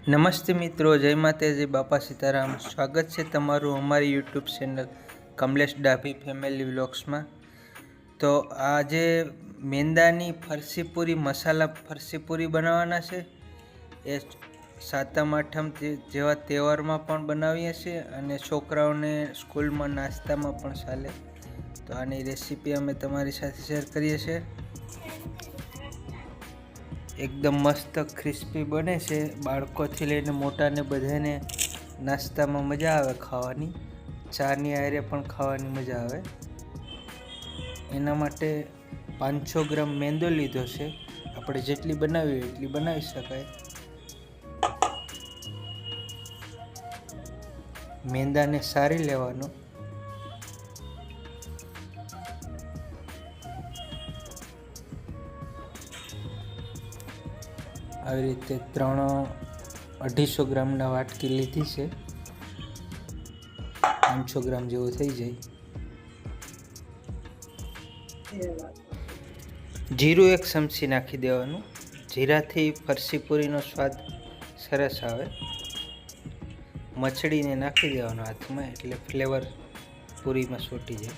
નમસ્તે મિત્રો, જય માતાજી, બાપા સીતારામ। સ્વાગત છે તમારું અમારી YouTube channel Kamlesh Dabhi family વ્લોગ્સમાં। તો આજે મેંદાની ફરસીપુરી, મસાલા ફરસીપુરી બનાવવાના છે। એ સાતમ આઠમ જેવા તહેવારમાં પણ બનાવીએ છીએ અને છોકરાઓને સ્કૂલમાં નાસ્તામાં પણ ચાલે। તો આની રેસીપી અમે તમારી સાથે શેર કરીએ છીએ। एकदम मस्त क्रिस्पी बने से बाळकोथी लईने मोटाने बधाने नास्तामां मजा आवे खावानी। चानी हारे पण खावानी मजा आवे। एना माटे 500 ग्राम मेंदो लीधो छे। आपणे जेटली बनावी होय એટલી બનાવી શકાય। મેંદાને સારી લેવાનો। આવી રીતે 250 ગ્રામના વાટકી લીધી છે। 500 ગ્રામ જેવું થઈ જાય। જીરું 1 ચમચી નાખી દેવાનું। જીરાથી ફરસીપુરીનો સ્વાદ સરસ આવે। મચડીને નાખી દેવાનો હાથમાં એટલે ફ્લેવર પૂરીમાં છૂટી જાય।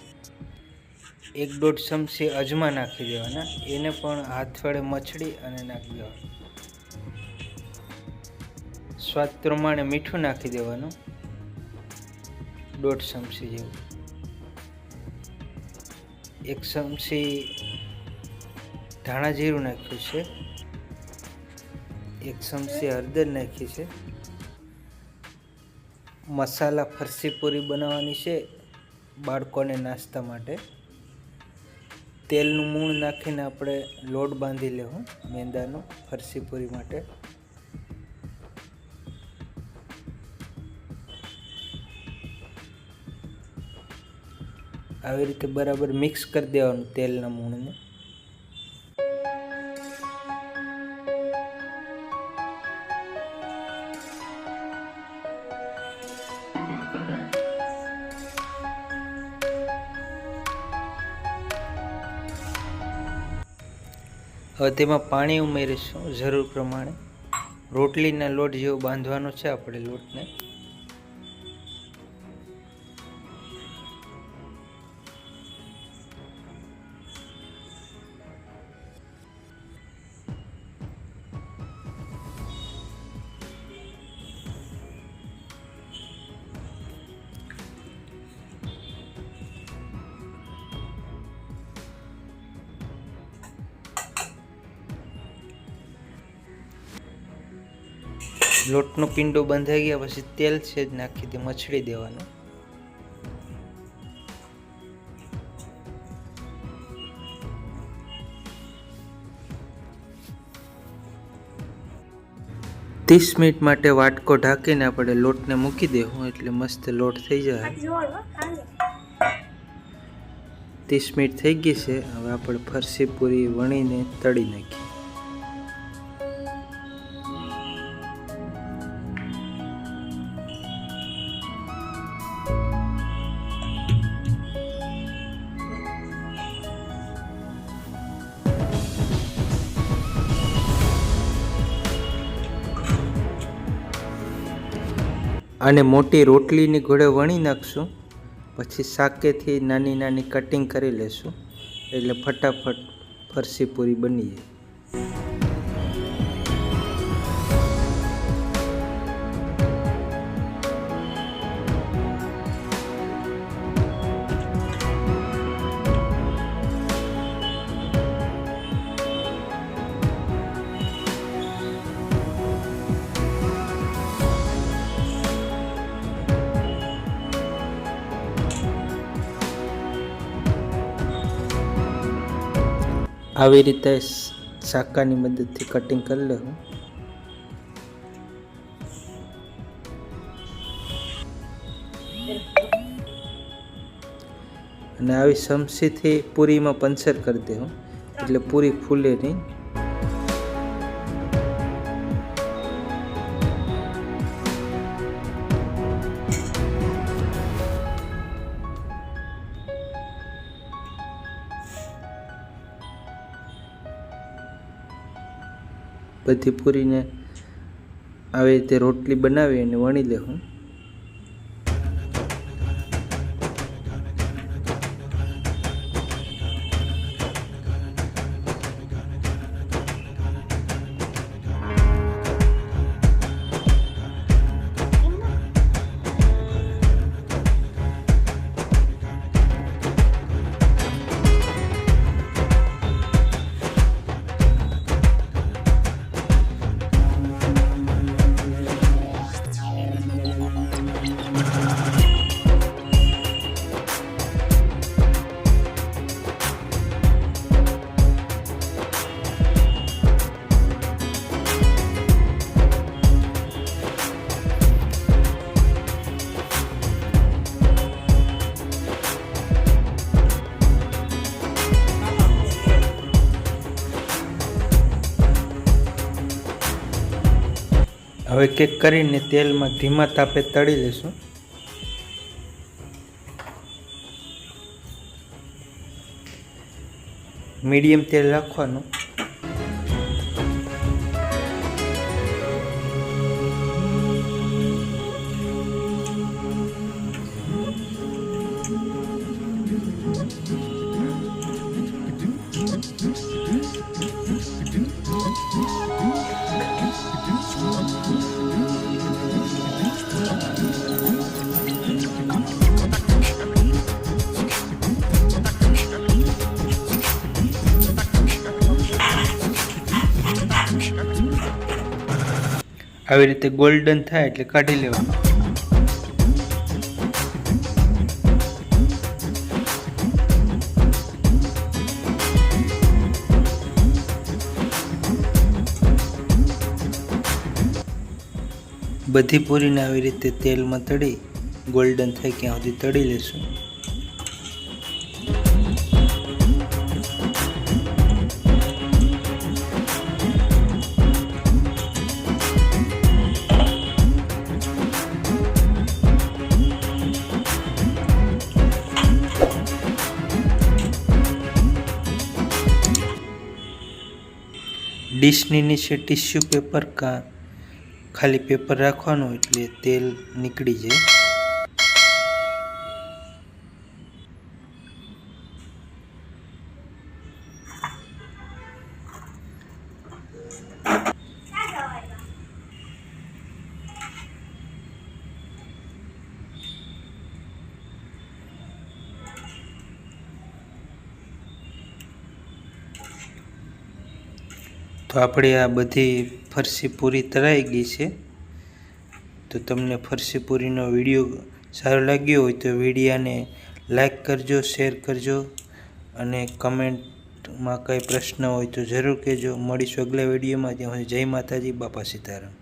1-1.5 ચમચી અજમા નાખી દેવાના। એને પણ હાથ વડે મચડી અને નાખી દેવાનું। स्वाद प्रमाणे मीठू नाखी देवानुं 1.5 चमची जेवुं। 1 चमची धाणा जीरुं नाख्युं छे। 1 चमची हळदर नाखी छे। मसाला फरसीपुरी बनाववानी छे बाळकोने नास्ता माटे। तेलनुं मूण नाखीने आपणे लोट बांधी लेवुं मेंदानो फरसीपुरी माटे। આવી રીતે બરાબર મિક્સ કરી દેવાનું તેલના મૂણને। હવે તેમાં પાણી ઉમેરીશું જરૂર પ્રમાણે। રોટલીના લોટ જેવો બાંધવાનો છે આપણે લોટને। લોટનો પિંડો બંધાઈ ગયા પછી તેલ સેજ નાખી દે મચડી દેવાનું। तीस मिनिट माटे वाटको ढाकीने આપણે લોટને મૂકી દેવું એટલે મસ્ત લોટ થઈ જાય। 30 મિનિટ થઈ ગઈ છે। હવે આપણે ફરસીપુરી વણીને તળી નાખીએ। અને મોટી રોટલીની ઘોડે વણી નાખશું। પછી શાકેથી નાની નાની કટિંગ કરી લેશું એટલે ફટાફટ ફરસીપુરી બની જાય। આવી રીતે શાકાની મદદથી કટિંગ કરી લેવું। અને આવી ચમચીથી પૂરીમાં પંચર કરી દેવું એટલે પૂરી ફૂલે નહીં। બધી પૂરીને આવી રીતે રોટલી બનાવી અને વણી લેવું. હવે કેક કરીને તેલમાં ધીમા તાપે તળી લેશું. મીડિયમ તેલ રાખવાનું. આવી રીતે ગોલ્ડન થાય એટલે કાઢી લેવાનું. બધી પૂરીને આવી રીતે તેલમાં તળી ગોલ્ડન થાય ત્યાં સુધી તળી લેશું. ડીશની નીચે ટિશ્યુ પેપર કા ખાલી પેપર રાખવાનું એટલે તેલ નીકળી જાય. તો આપણી આ બધી ફરસી પૂરી તળાઈ ગઈ છે. તો તમને ફરસી પૂરીનો વિડીયો સારો લાગ્યો હોય તો વિડીયાને લાઈક કરજો, શેર કરજો અને કમેન્ટમાં કંઈ પ્રશ્ન હોય તો જરૂર કહેજો. મળીશું અગલા વિડીયોમાં. ત્યાં જય માતાજી, બાપા સીતારામ.